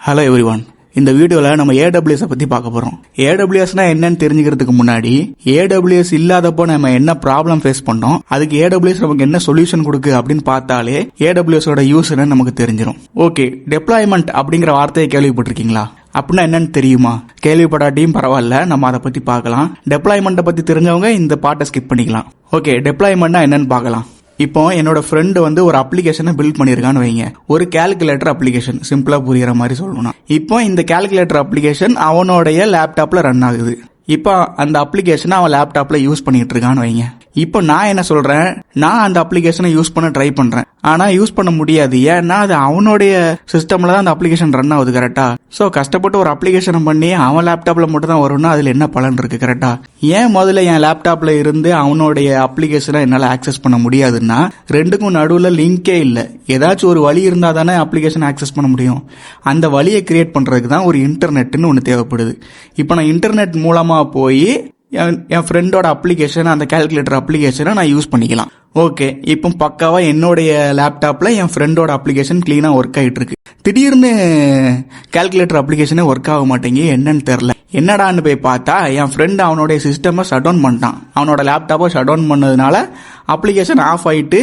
Hello everyone. இந்த வீடியோவில் நம்ம AWS பற்றி பார்க்க போகிறோம். AWSனா என்னன்னு தெரிஞ்சுக்கிறதுக்கு முன்னாடி AWS இல்லாதப்போ நம்ம என்ன ப்ராப்ளம் ஃபேஸ் பண்ணோம், அதுக்கு AWS நமக்கு என்ன சொல்யூஷன் கொடுக்கு அப்படின்னு பார்த்தாலே AWSோட யூஸ் நமக்கு தெரிஞ்சிடும். ஓகே, டெப்ளாய்மெண்ட் அப்படிங்கிற வார்த்தையை கேள்விப்பட்டிருக்கீங்களா? அப்படின்னா என்னன்னு தெரியுமா? கேள்விப்படாட்டியும் பரவாயில்ல, நம்ம அதை பற்றி பார்க்கலாம். டெப்ளாய்மெண்ட்டை பற்றி தெரிஞ்சவங்க இந்த பாட்டை ஸ்கிப் பண்ணிக்கலாம். ஓகே, டெப்ளாய்மெண்ட்னா என்னன்னு பார்க்கலாம். இப்போ என்னோட ஃப்ரெண்டு ஒரு அப்ளிகேஷனை பில்ட் பண்ணியிருக்கான்னு வைங்க. ஒரு கால்குலேட்டர் அப்ளிகேஷன், சிம்பிளா புரியுற மாதிரி சொல்லணும்னா, இப்போ இந்த கால்குலேட்டர் அப்ளிகேஷன் அவனோடைய லேப்டாப்ல ரன் ஆகுது. இப்போ அந்த அப்ளிகேஷனை அவன் லேப்டாப்ல யூஸ் பண்ணிட்டு இருக்கான்னு வைங்க. இப்போ நான் என்ன சொல்றேன், நான் அந்த அப்ளிகேஷனை யூஸ் பண்ண ட்ரை பண்றேன், ஆனா யூஸ் பண்ண முடியாது. ஏன்னா அது அவனுடைய சிஸ்டம்ல தான் அந்த அப்ளிகேஷன் ரன் ஆகுது. கரெக்டா? சோ கஷ்டப்பட்டு ஒரு அப்ளிகேஷன் பண்ணி அவன் லேப்டாப்ல மட்டும் தான் வரும்னா அதுல என்ன பலன் இருக்கு? கரெக்டா? ஏன் முதல்ல என் லேப்டாப்ல இருந்து அவனுடைய அப்ளிகேஷனை என்னால ஆக்சஸ் பண்ண முடியாதுன்னா, ரெண்டுக்கும் நடுவுல லிங்கே இல்ல. ஏதாச்சும் ஒரு வழி இருந்தா தானே அப்ளிகேஷன் ஆக்சஸ் பண்ண முடியும். அந்த வழியை கிரியேட் பண்றதுக்கு தான் ஒரு இன்டர்நெட்னு ஒன்று தேவைப்படுது. இப்போ நான் இன்டர்நெட் மூலமா போய் என் ஃப்ரெண்டோட அப்ளிகேஷன், அந்த கால்குலேட்டர் அப்ளிகேஷனை நான் யூஸ் பண்ணிக்கலாம். ஓகே, இப்போ பக்காவா என்னுடைய லேப்டாப்ல என் ஃப்ரெண்டோட அப்ளிகேஷன் கிளீனா ஒர்க் ஆகிட்டு இருக்கு. திடீர்னு கால்குலேட்டர் அப்ளிகேஷனே ஒர்க் ஆக மாட்டேங்க, என்னன்னு தெரியல. என்னடான்னு போய் பார்த்தா என் ஃப்ரெண்ட் அவனுடைய சிஸ்டமை ஷட் டவுன் பண்ணிட்டான். அவனோட லேப்டாப்பை ஷட் டவுன் பண்ணதுனால அப்ளிகேஷன் ஆஃப் ஆயிட்டு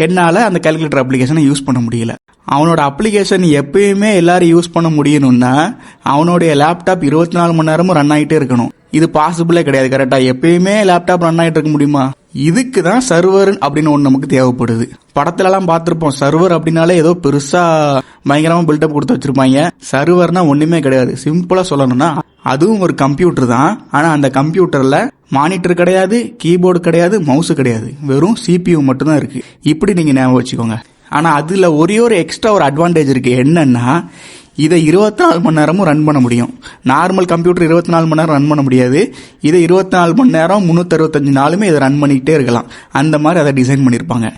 என்னால அந்த கால்குலேட்டர் அப்ளிகேஷனை யூஸ் பண்ண முடியல. அவனோட அப்ளிகேஷன் எப்பயுமே எல்லாரும் யூஸ் பண்ண முடியணும்னா அவனுடைய லேப்டாப் 24 மணி நேரமும் ரன் ஆகிட்டே இருக்கணும். இது பாசிபிளே கிடையாது. கரெக்டா? எப்பயுமே லேப்டாப் ரன் ஆகிட்டு இருக்க முடியுமா? இதுக்கு தான் சர்வர் அப்படின்னு ஒன்று நமக்கு தேவைப்படுது. படத்துல எல்லாம் பார்த்திருப்போம், சர்வர் அப்படின்னாலே ஏதோ பெருசா பயங்கரமா பில்டப் கொடுத்து வச்சிருப்பாங்க. சர்வர்னா ஒண்ணுமே கிடையாது. சிம்பிளா சொல்லணும்னா அதுவும் ஒரு கம்ப்யூட்டர் தான். ஆனா அந்த கம்ப்யூட்டர்ல மானிட்டர் கிடையாது, கீபோர்டு கிடையாது, மவுஸ் கிடையாது, வெறும் CPU மட்டும்தான் இருக்கு. இப்படி நீங்க ஞாபகம் வச்சுக்கோங்க. ஆனா அதுல ஒரே ஒரு எக்ஸ்ட்ரா ஒரு அட்வான்டேஜ் இருக்கு. என்னன்னா, இதை 24 மணி நேரமும் ரன் பண்ண முடியும். நார்மல் கம்ப்யூட்டர் 24 மணி நேரம் ரன் பண்ண முடியாது. இதை 24 மணி நேரம் 365 நாளுமே இதை ரன் பண்ணிக்கிட்டே இருக்கலாம். அந்த மாதிரி அதை டிசைன் பண்ணியிருப்பாங்க.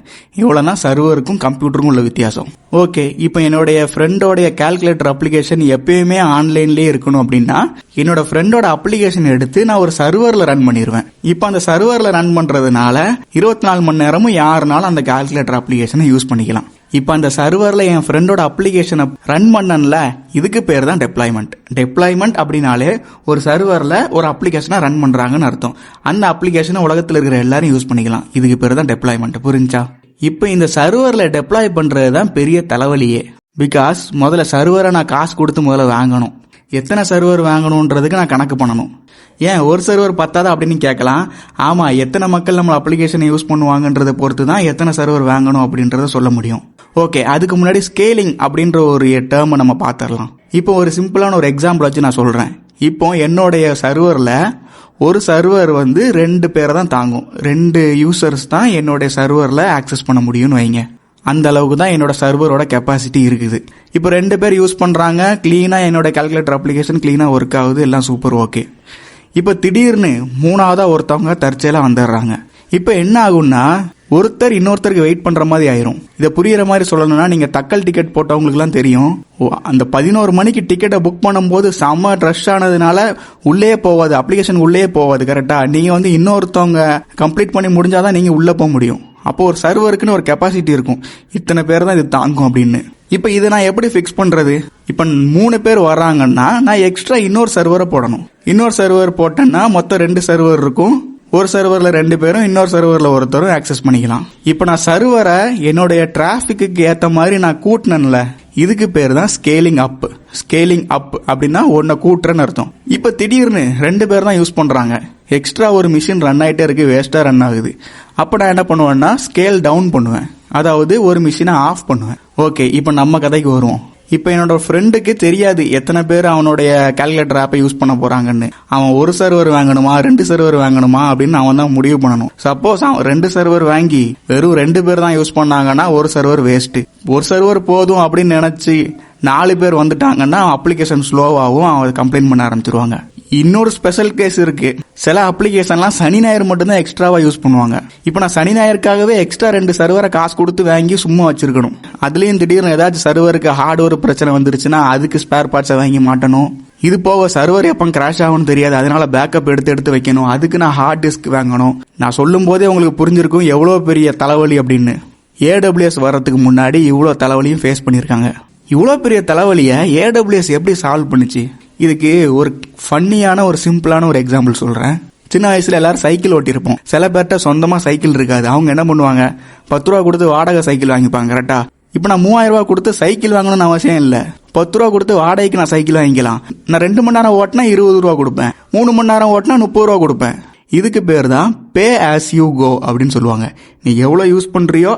இவ்வளவுதான் சர்வருக்கும் கம்ப்யூட்டருக்கும் உள்ள வித்தியாசம். ஓகே, இப்போ என்னுடைய ஃப்ரெண்டோடைய கால்குலேட்டர் அப்ளிகேஷன் எப்பயுமே ஆன்லைன்லேயே இருக்கணும் அப்படின்னா என்னோட ஃப்ரெண்டோட அப்ளிகேஷன் எடுத்து நான் ஒரு சர்வர்ல ரன் பண்ணிடுவேன். இப்போ அந்த சர்வர்ல ரன் பண்றதுனால 24 மணி நேரமும் யாருனாலும் அந்த கால்குலேட்டர் அப்ளிகேஷனை யூஸ் பண்ணிக்கலாம். இப்போ அந்த சர்வர்ல என் ஃப்ரெண்டோட அப்ளிகேஷனை ரன் பண்ணல, இதுக்கு பேர் தான் டெப்ளாய்மெண்ட். டெப்ளாய்மெண்ட் அப்படின்னாலே ஒரு சர்வர்ல ஒரு அப்ளிகேஷனை ரன் பண்றாங்கன்னு அர்த்தம். அந்த அப்ளிகேஷனை உலகத்தில் இருக்கிற எல்லாரும் யூஸ் பண்ணிக்கலாம். இதுக்கு பேர் தான் டெப்ளாய்மெண்ட். புரிஞ்சா? இப்போ இந்த சர்வர்ல டெப்ளாய் பண்றது தான் பெரிய தலைவலியே. பிகாஸ் முதல்ல சர்வரை நான் காசு கொடுத்து முதல்ல வாங்கணும். எத்தனை சர்வர் வாங்கணுன்றதுக்கு நான் கணக்கு பண்ணணும். ஏன் ஒரு சர்வர் பத்தாதா அப்படின்னு கேட்கலாம். ஆமா, எத்தனை மக்கள் நம்ம அப்ளிகேஷனை யூஸ் பண்ணுவாங்கன்றதை பொறுத்து தான் எத்தனை சர்வர் வாங்கணும் அப்படின்றத சொல்ல முடியும். ஓகே, அதுக்கு முன்னாடி ஸ்கேலிங் அப்படின்ற ஒரு டேர்மை நம்ம பார்த்துடலாம். இப்போ ஒரு சிம்பிளான ஒரு எக்ஸாம்பிள் வச்சு நான் சொல்றேன். இப்போ என்னுடைய சர்வர்ல ஒரு சர்வர் 2 பேரை தான் தாங்கும். 2 யூசர்ஸ் தான் என்னுடைய சர்வர்ல ஆக்சஸ் பண்ண முடியும்னு வைங்க. அந்த அளவுக்கு தான் என்னோட சர்வரோட கெப்பாசிட்டி இருக்குது. இப்போ 2 பேர் யூஸ் பண்றாங்க, கிளீனா என்னோட கால்குலேட்டர் அப்ளிகேஷன் கிளீனா ஒர்க் ஆகுது, எல்லாம் சூப்பர். ஓகே, இப்போ திடீர்னு 3ஆவதா ஒருத்தவங்க தற்செயலா வந்துடுறாங்க. இப்போ என்ன ஆகும்னா, ஒருத்தர் இன்னொருத்தருக்கு வெயிட் பண்ற மாதிரி ஆயிரும். இதை புரியுற மாதிரி சொல்லணும்னா, நீங்க தக்கல் டிக்கெட் போட்டவங்களுக்கு எல்லாம் தெரியும், அந்த 11 மணிக்கு டிக்கெட்டை புக் பண்ணும்போது செம்ம ரஷ் ஆனதுனால உள்ளே போவாது, அப்ளிகேஷன் உள்ளே போவாது. கரெக்டா? நீங்க இன்னொருத்தவங்க கம்ப்ளீட் பண்ணி முடிஞ்சாதான் நீங்க உள்ள போக முடியும். அப்போ ஒரு சர்வருக்குன்னு ஒரு கெப்பாசிட்டி இருக்கும், இத்தனை பேர் தான் இது தாங்கும் அப்படின்னு. இப்ப இதை நான் எப்படி ஃபிக்ஸ் பண்றது? இப்ப 3 பேர் வர்றாங்கன்னா நான் எக்ஸ்ட்ரா இன்னொரு சர்வரை போடணும். இன்னொரு சர்வர் போட்டேன்னா மொத்தம் 2 சர்வர் இருக்கும். ஒரு சர்வர்ல 2 பேரும், இன்னொரு சர்வர்ல ஒருத்தரும் ஆக்சஸ் பண்ணிக்கலாம். இப்ப நான் சர்வரை என்னுடைய டிராபிக்கு ஏத்த மாதிரி நான் கூட்டினேன்ல, இதுக்கு பேர் தான் ஸ்கேலிங் அப். ஸ்கேலிங் அப் அப்படின்னா ஒன்ன கூட்டுறன்னு அர்த்தம். இப்ப திடீர்னு 2 பேர் தான் யூஸ் பண்றாங்க, எக்ஸ்ட்ரா ஒரு மிஷின் ரன் ஆயிட்டே இருக்கு, வேஸ்டா ரன் ஆகுது. அப்ப நான் என்ன பண்ணுவேன்னா ஸ்கேல் டவுன் பண்ணுவேன், அதாவது ஒரு மிஷினை ஆஃப் பண்ணுவேன். ஓகே, இப்ப நம்ம கதைக்கு வருவோம். இப்ப என்னோட ஃப்ரெண்டுக்கு தெரியாது எத்தனை பேர் அவனுடைய கால்குலேட்டர் ஆப்பை யூஸ் பண்ண போறாங்கன்னு. அவன் ஒரு சர்வர் வாங்கணுமா 2 சர்வர் வாங்கணுமா அப்படின்னு அவன் தான் முடிவு பண்ணணும். சப்போஸ் அவன் 2 சர்வர் வாங்கி வெறும் 2 பேர் தான் யூஸ் பண்ணாங்கன்னா ஒரு சர்வர் வேஸ்ட். ஒரு சர்வர் போதும் அப்படின்னு நினைச்சு 4 பேர் வந்துட்டாங்கன்னா அப்ளிகேஷன் ஸ்லோவாகவும் அவன் கம்ப்ளைண்ட் பண்ண ஆரம்பிச்சிருவாங்க. இன்னொரு ஸ்பெஷல் கேஸ் இருக்கு. சில அப்ளிகேஷன்லாம் சனி ஞாயிறு மட்டும்தான் எக்ஸ்ட்ராவா யூஸ் பண்ணுவாங்க. இப்போ நான் சனி ஞாயிறுக்காகவே எக்ஸ்ட்ரா 2 சர்வரை காசு கொடுத்து வாங்கி சும்மா வச்சிருக்கணும். அதுலயும் திடீர்னு ஏதாச்சும் சர்வருக்கு ஹார்ட்வேர் பிரச்சனை வந்துருச்சுன்னா அதுக்கு ஸ்பேர் பார்ட்ஸை வாங்கி மாட்டணும். இது போக சர்வர் எப்போ கிராஷ் ஆகும்னு தெரியாது, அதனால பேக்கப் எடுத்து வைக்கணும். அதுக்கு நான் ஹார்ட் டிஸ்க் வாங்கணும். நான் சொல்லும் போதே உங்களுக்கு புரிஞ்சிருக்கும் எவ்வளவு பெரிய தலைவலி அப்படின்னு. AWS வர்றதுக்கு முன்னாடி இவ்வளவு தலைவலியும் ஃபேஸ் பண்ணியிருக்காங்க. இவ்வளோ பெரிய தலைவலியை AWS எப்படி சால்வ் பண்ணுச்சு? இதுக்கு ஒரு ஃபன்னியான ஒரு சிம்பிளான ஒரு எக்ஸாம்பிள் சொல்றேன். சின்ன வயசுல எல்லாரும் சைக்கிள் ஓட்டிருப்போம். சில பேர்ட்ட சொந்தமா சைக்கிள் இருக்காது. அவங்க என்ன பண்ணுவாங்க, 10 ரூபா கொடுத்து வாடகை சைக்கிள் வாங்கிப்பாங்க. கரெக்டா? இப்ப நான் 3000 ரூபா கொடுத்து சைக்கிள் வாங்கணும்னு அவசியம் இல்ல. 10 ரூபா கொடுத்து வாடகைக்கு நான் சைக்கிள் வாங்கிக்கலாம். நான் 2 மணி நேரம் ஓட்டினா 20 ரூபா கொடுப்பேன். 3 மணி நேரம் ஓட்டினா 30 ரூபா கொடுப்பேன். இதுக்கு பேர் தான் பே ஆஸ் யூ கோ அப்படின்னு சொல்லுவாங்க. நீ எவ்வளவு யூஸ் பண்றியோ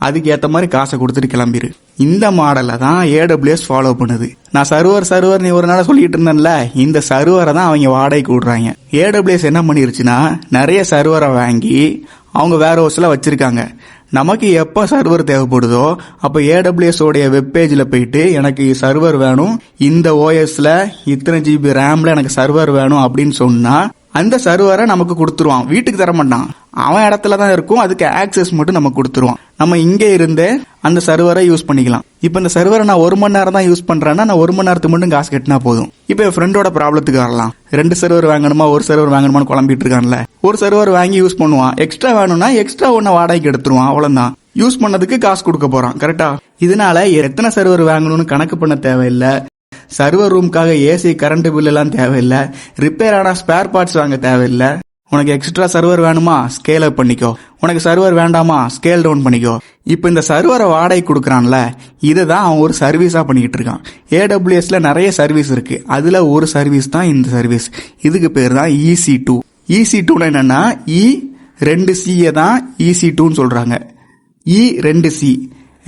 அதுக்கு ஏத்த மாதிரி காசை கொடுத்துட்டு கிளம்பிரு. இந்த மாடலை தான் AWS ஃபாலோ பண்ணுது. நான் சர்வர் நீ ஒரு நாள் சொல்லிட்டு இருந்தேன்ல, இந்த சர்வரை தான் அவங்க வாடகைக்கு விடுறாங்க. AWS என்ன பண்ணிருச்சுன்னா, நிறைய சர்வரை வாங்கி அவங்க வேற ஹவுஸ்ல வச்சிருக்காங்க. நமக்கு எப்போ சர்வர் தேவைப்படுதோ அப்போ AWS உடைய வெப்பேஜில் போயிட்டு எனக்கு சர்வர் வேணும், இந்த OSல இத்தனை GB ரேம்ல எனக்கு சர்வர் வேணும் அப்படின்னு சொன்னா அந்த சர்வரை நமக்கு கொடுத்துருவான். வீட்டுக்கு தர மாட்டான், அவன் இடத்துல தான் இருக்கும். அதுக்கு ஆக்சஸ் மட்டும் நமக்கு கொடுத்துருவான். நம்ம இங்கே இருந்தே அந்த சர்வரை யூஸ் பண்ணிக்கலாம். இப்போ இந்த சர்வரை நான் 1 மணி நேரம் தான் யூஸ் பண்றேன்னா நான் 1 மணி நேரத்துக்கு மட்டும் காசு கட்டினா போதும். இப்போ என் ஃப்ரெண்டோட ப்ராப்ளத்துக்கு வரலாம். 2 சர்வர் வாங்கணுமா 1 சர்வர் வாங்கணுமான்னு குழம்பிட்டு இருக்கான்ல. ஒரு சர்வர் வாங்கி யூஸ் பண்ணுவான். எக்ஸ்ட்ரா வேணும்னா எக்ஸ்ட்ரா ஒன்னு வாடகைக்கு எடுத்துருவான். அவ்வளவுதான். யூஸ் பண்ணதுக்கு காசு கொடுக்க போறான். கரெக்டா? இதனால எத்தனை சர்வர் வாங்கணும்னு கணக்கு பண்ண தேவையில்லை. சர்வர் ரூமுக்காக ஏசி கரண்ட் பில் எல்லாம் தேவையில்லை. ரிப்பேர் ஆனா ஸ்பேர் பார்ட்ஸ் வாங்க தேவையில்லை. உனக்கு எக்ஸ்ட்ரா சர்வர் வேணுமா, ஸ்கேல் அப் பண்ணிக்கோ. உனக்கு சர்வர் வேண்டாமா, ஸ்கேல் டவுன் பண்ணிக்கோ. இப்போ இந்த சர்வரை வாடகை கொடுக்கறான்ல, இதுதான் அவன் ஒரு சர்வீஸா பண்ணிக்கிட்டு இருக்கான். AWSல நிறைய சர்வீஸ் இருக்கு. அதுல ஒரு சர்வீஸ் தான் இந்த சர்வீஸ். இதுக்கு பேர் தான் EC2. EC2 என்னன்னா E2C தான் EC2ன்னு சொல்றாங்க. E2C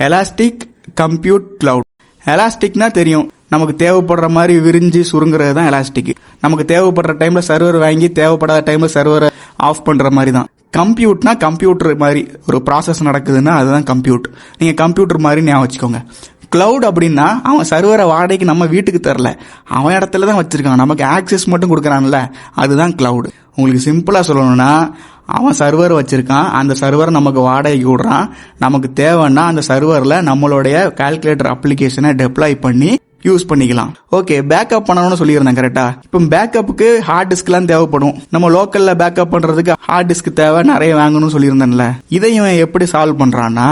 elastic compute cloud. எலாஸ்டிக்னா தெரியும், நமக்கு தேவைப்படுற மாதிரி விரிஞ்சு சுருங்குறது தான் எலாஸ்டிக். நமக்கு தேவைப்படுற டைம்ல சர்வர் வாங்கி தேவைப்படாத டைம்ல சர்வரை ஆஃப் பண்ற மாதிரி தான். கம்ப்யூட்னா கம்ப்யூட்டர் மாதிரி ஒரு ப்ராசஸ் நடக்குதுன்னா அதுதான் கம்ப்யூட். நீங்க கம்ப்யூட்டர் மாதிரி ஞாபகம் வச்சுக்கோங்க. கிளவுட் அப்படின்னா அவன் சர்வரை வாடகைக்கு நம்ம வீட்டுக்கு தரல, அவன் இடத்துல தான் வச்சிருக்கான். நமக்கு ஆக்சஸ் மட்டும் கொடுக்கறான்ல, அதுதான் கிளவுட். உங்களுக்கு சிம்பிளா சொல்லணும்னா, அவன் சர்வர் வச்சிருக்கான், அந்த சர்வரை நமக்கு வாடகைக்கு விடுறான். நமக்கு தேவைன்னா அந்த சர்வர்ல நம்மளுடைய கால்குலேட்டர் அப்ளிகேஷனை டெப்ளாய் பண்ணி யூஸ் பண்ணிக்கலாம். ஓகே, பேக்கப் பண்ணணும்னு சொல்லியிருந்தேன். கரெக்டா? இப்போ பேக்கப்புக்கு ஹார்ட் டிஸ்க் எல்லாம் தேவைப்படும். நம்ம லோக்கல்ல பேக்கப் பண்றதுக்கு ஹார்ட் டிஸ்க் தேவை, நிறைய வாங்கணும்னு சொல்லியிருந்தேன்ல. இதையும் எப்படி சால்வ் பண்றான்னா,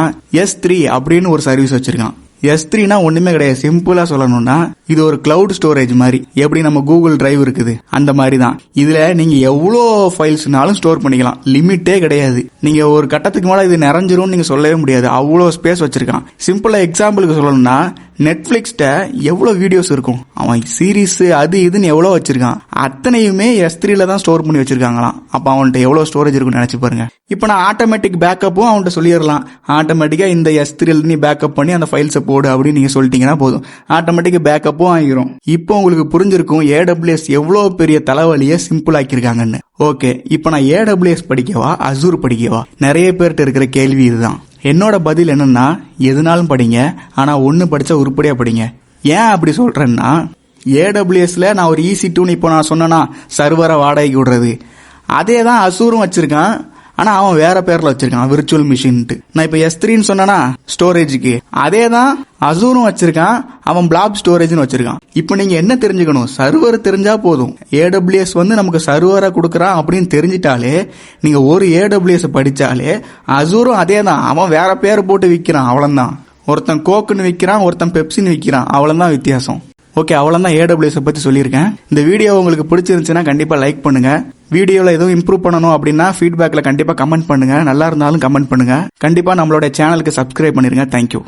S3 அப்படின்னு ஒரு சர்வீஸ் வச்சிருக்கான். S3னா ஒண்ணுமே கிடையாது. சிம்பிளா சொல்லணும்னா இது ஒரு கிளவுட் ஸ்டோரேஜ் மாதிரி. எப்படி நம்ம கூகுள் டிரைவ் இருக்குது அந்த மாதிரி தான். இதுல நீங்க எவ்வளோ ஃபைல்ஸ்னாலும் ஸ்டோர் பண்ணிக்கலாம். லிமிட்டே கிடையாது. நீங்க ஒரு கட்டத்துக்கு மேல இது நிறைஞ்சிரும் நீங்க சொல்லவே முடியாது. அவ்வளோ ஸ்பேஸ் வச்சிருக்கான். சிம்பிளா எக்ஸாம்பிளுக்கு சொல்லணும்னா, நெட்ஃபிளிக்ஸ்ட எவ்வளவு வீடியோஸ் இருக்கும், அவன் சீரீஸ் அது இதுன்னு எவ்வளவு வச்சிருக்கான். அத்தனையுமே S3ல தான் ஸ்டோர் பண்ணி வச்சிருக்காங்களாம். அப்ப அவன்கிட்ட எவ்வளவு ஸ்டோரேஜ் இருக்குன்னு நினைச்சு பாருங்க. இப்ப நான் ஆட்டோமேட்டிக் பேக்கப்பும் அவன்கிட்ட சொல்லிடலாம். ஆட்டோமேட்டிக்கா இந்த S3ல நீ பேக்கப் பண்ணி அந்த ஃபைல்ஸை போடு அப்படின்னு நீங்க சொல்லிட்டீங்கன்னா போதும். ஆட்டோமேட்டிக் பேக்கப்பும் ஆகிரும். இப்போ உங்களுக்கு புரிஞ்சிருக்கும் AWS எவ்வளவு பெரிய தலைவலியை சிம்பிள் ஆக்கியிருக்காங்கன்னு. ஓகே, இப்போ நான் AWS படிக்கவா Azure படிக்கவா? நிறைய பேர்கிட்ட இருக்கிற கேள்வி இதுதான். என்னோட பதில் என்னன்னா, எதுனாலும் படிங்க, ஆனா ஒன்னு படிச்சா உருப்படியா படிங்க. ஏன் அப்படி சொல்றேன்னா, AWSல நான் ஒரு EC2ன்னு இப்போ நான் சொன்னா சர்வரை வாடகைக்கு விடுறது, அதே தான் Azureம் வச்சிருக்கான். ஆனா அவன் வேற பேர்ல வச்சிருக்கான், விர்ச்சுவல் மிஷின்ட்டு. நான் இப்ப S3ன்னு சொன்னா ஸ்டோரேஜுக்கு, அதே தான் Azureம் வச்சிருக்கான், அவன் பிளாப் ஸ்டோரேஜ்னு வச்சிருக்கான். இப்போ நீங்க என்ன தெரிஞ்சுக்கணும், சர்வர் தெரிஞ்சா போதும். AWS நமக்கு சர்வரை கொடுக்கறான் அப்படின்னு தெரிஞ்சிட்டாலே, நீங்க ஒரு AWS படிச்சாலே Azureம் அதே தான், அவன் வேற பேர் போட்டு விற்கிறான். அவ்வளவுதான். ஒருத்தன் கோக்குன்னு விற்கிறான், ஒருத்தன் பெப்சின்னு விற்கிறான். அவ்வளவுதான் வித்தியாசம். ஓகே, அவ்வளவுதான் AWS பத்தி சொல்லியிருக்கேன். இந்த வீடியோ உங்களுக்கு பிடிச்சிருந்துச்சுன்னா கண்டிப்பா லைக் பண்ணுங்க. வீடியோல எதுவும் இம்ப்ரூவ் பண்ணணும் அப்படின்னா ஃபீட்பேக்ல கண்டிப்பா கமெண்ட் பண்ணுங்க. நல்லா இருந்தாலும் கமெண்ட் பண்ணுங்க. கண்டிப்பா நம்மளோட சேனலுக்கு சப்ஸ்கிரைப் பண்ணிருங்க. தேங்க்யூ.